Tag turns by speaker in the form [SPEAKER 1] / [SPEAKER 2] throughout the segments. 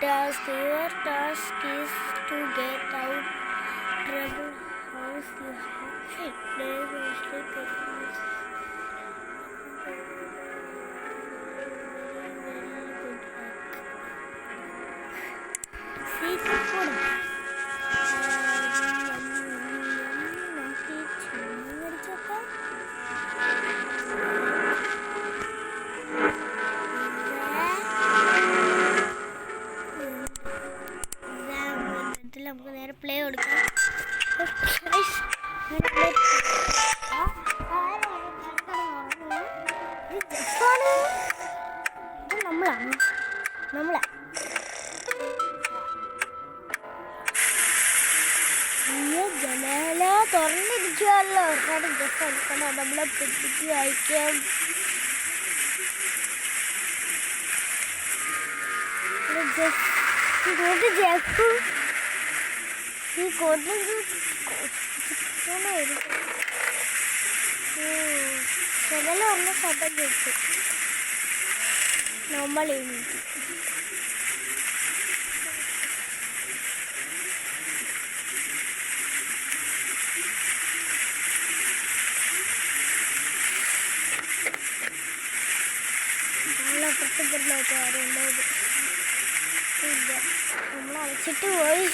[SPEAKER 1] task. Your task is to get out trouble house you have. There is the Christmas. See the food. നമുക്ക് നേരെ play കൊടുക്കാം. നമ്മളാ ജനാല തുറന്നിരിക്കുമല്ലോ. ഒരുപാട് just എടുക്കണം. നമ്മളെ പെട്ടിക്ക് വായിക്കാം. ജെഫ് ഈ കോട്ടിൽ ചെതല പറഞ്ഞ ശബ്ദം കേട്ടു. നമ്മൾ എണീറ്റ് നമ്മളപ്പുറത്ത് പുറത്ത് ആരുണ്ടായത് ഇല്ല. നമ്മൾ അടച്ചിട്ട് പോയി.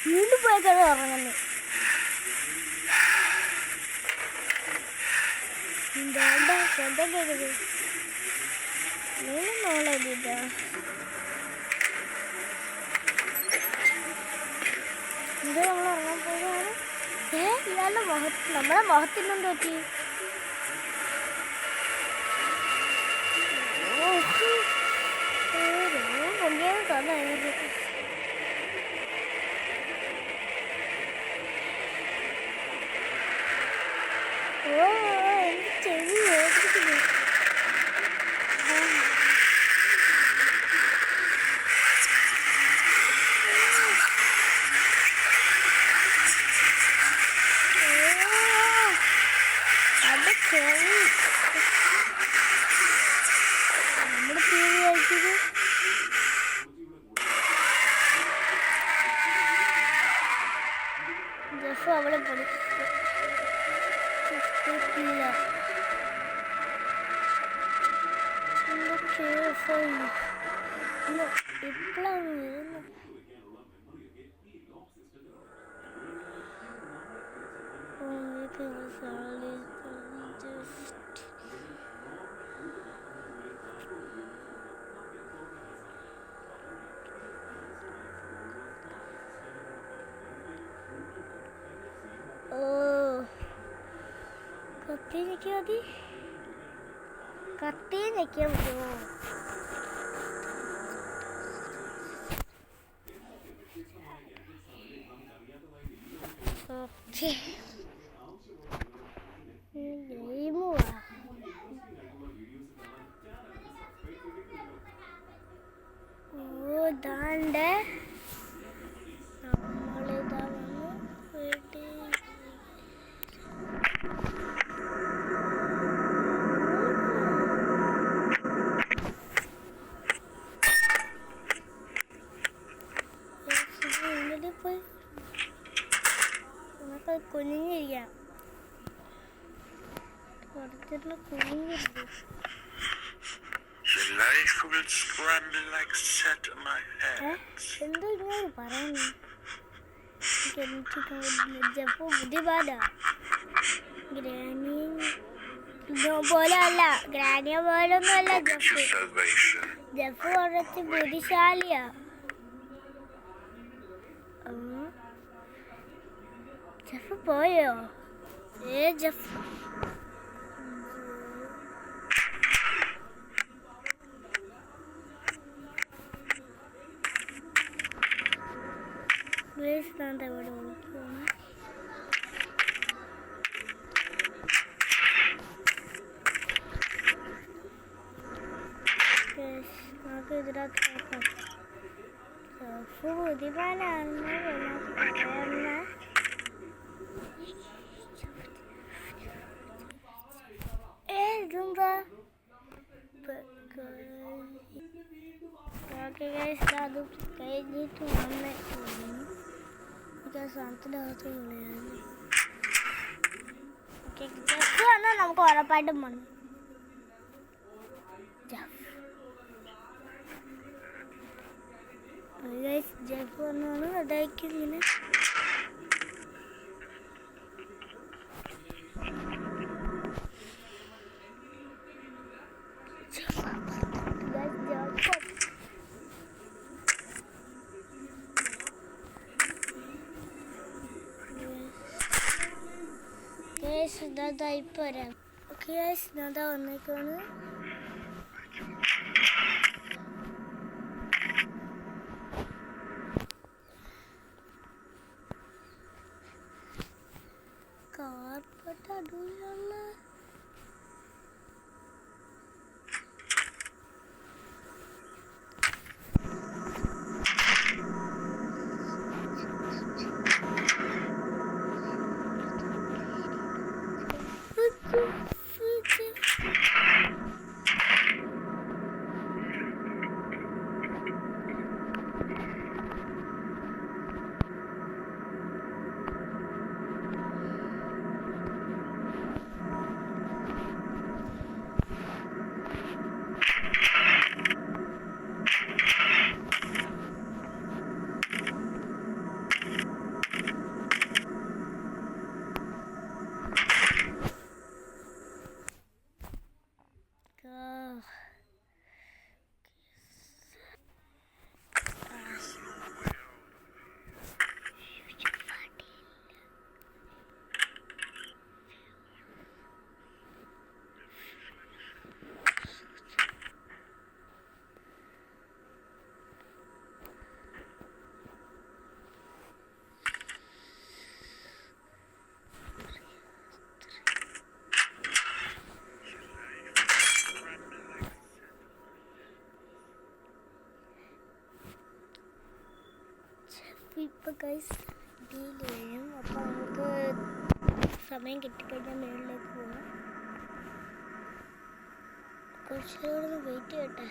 [SPEAKER 1] വീണ്ടും പോയി കിടന്ന് ഉറങ്ങുന്നു. എന്താ ശബ്ദം കേൾക്കുന്നത്? വീണ്ടും നോളെഴുതിട്ടാ. ഇത് നമ്മൾ ഉറങ്ങാൻ പോയതാണ്. ഇയാളുടെ നമ്മുടെ മുഖത്തിനും പറ്റി. പൊങ്ങിയാണ് തോന്നുന്നത്. എനിക്ക് ചെവി വേദനിക്കുന്നു. അത് ചെവി നമ്മുടെ ചെവി കഴിച്ചത്. ജെഫ് അവളെ പൊടി ഇപ്പോഴാണ് വരുന്നത്. കത്തി നിൽക്കാൻ മതി. കത്തി നിൽക്കാൻ പറ്റുമോ? ഓക്കെ ഗെയിമുവാ. ഓ ദാണ്ടേ നമ്മളിതാ വന്നു വീട്ടിൽ. പോയി നമുക്ക് കുനിഞ്ഞിരിക്കാം. പുറത്തുള്ള കുനിഞ്ഞിരിക്കും. എന്തോ ഇങ്ങനെ പറയുന്നു. ജപ്പോ ബുദ്ധിപാടാ. ഗ്രാനി പോലെ അല്ല, ഗ്രാനിയെ പോലൊന്നും അല്ല ജഫ്. ജഫ് കുറച്ച് ബുദ്ധിശാലിയാ. ജഫ് പോയോ? ജഫ് വേസ്റ്റ് ഇവിടെ വിളിക്കുന്നു. നമുക്ക് ഇതിനകത്ത് നോക്കാം. ജഫ് ബുദ്ധിമാനാണെന്ന് ഇതെന്താ ഓക്കെ ഗൈസ്, അത് കഴിഞ്ഞിട്ട് വന്നേക്കുന്നു. എനിക്ക് ആ സാധനത്തിൻ്റെ അകത്ത് കളയാൻ. ഓക്കെ, ജസ്റ്റ് വന്നാൽ നമുക്ക് ഉറപ്പായിട്ടും വന്നു. ജെഫ് വന്നാണ് അതായിരിക്കും ഇങ്ങനെ. ഇപ്പൊ വരാം. ഓക്കെ ഇതാ വന്നേക്കാണ്. കാർപ്പറ്റ് അടിപൊളിയാണ്. ഇപ്പം ഗൈസ് ഡീൽ ചെയ്യും. അപ്പോൾ നമുക്ക് സമയം കിട്ടിക്കഴിഞ്ഞാൽ മേളിലേക്ക് പോകാം. കുറച്ചുകൂടെ വെയിറ്റ് ചെയ്യട്ടെ.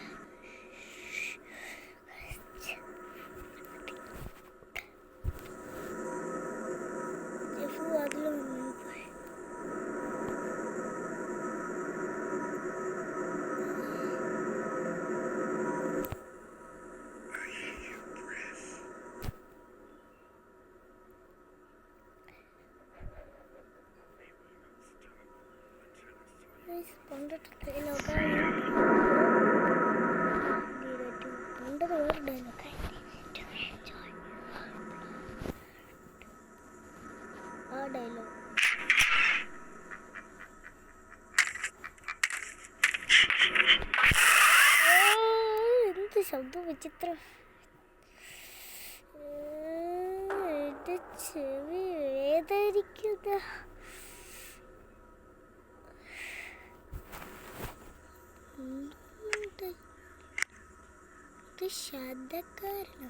[SPEAKER 1] അതിൽ പോയി. പണ്ടത്തെ ഡയലോഗാണ്. പണ്ടത് വേറെ ഡയലോഗായി. ആ ഡയലോഗ് എന്ത് ശബ്ദം വിചിത്രം. എൻ്റെ ചെവി വേദനിക്കുന്ന. ശബ്ദക്കാരനോ?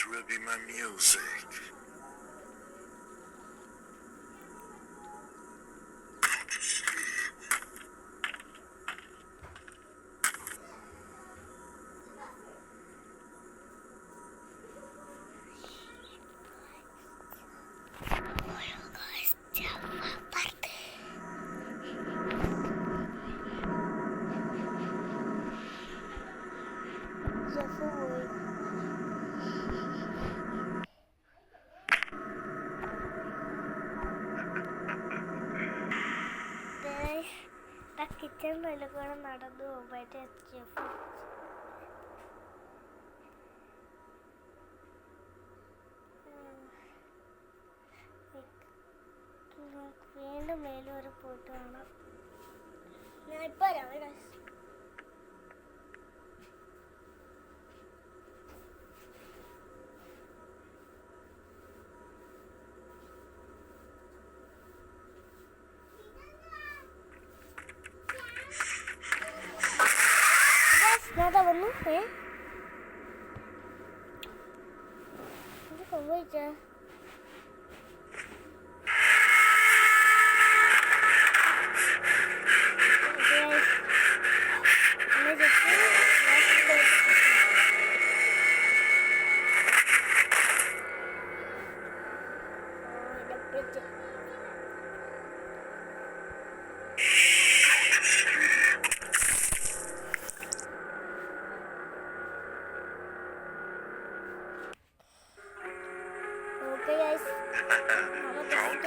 [SPEAKER 2] This will be my music.
[SPEAKER 1] Já foi. ആ കിച്ചണിൽ കൂടെ നടന്നു പോകുമ്പോഴത്തെ ഷെഫ് വീണ്ടും മേലും വരെ പോയിട്ട് കാണാം. ഞാൻ ഇപ്പോൾ വരാം. Nada വന്നു ഇത് സംഭവിച്ചാ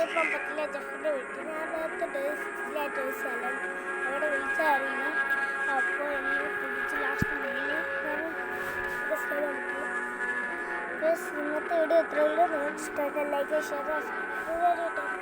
[SPEAKER 1] ഇപ്പം പറ്റില്ല. ജഫിൻ്റെ വീട്ടിൽ ഞാൻ നേരത്തെ ഡേസിലായിട്ട് ഒരു സ്ഥലം അവിടെ വിളിച്ചായിരുന്നു. അപ്പോൾ എന്നെ പിടിച്ച് ലാസ്റ്റ് വീട്ടിൽ സ്ഥലം ഇന്നത്തെ വീഡിയോ ഇത്രയുള്ളൂ. നിങ്ങൾക്ക് ഇഷ്ടമായിട്ട് ലൈക്ക് ഷെയർ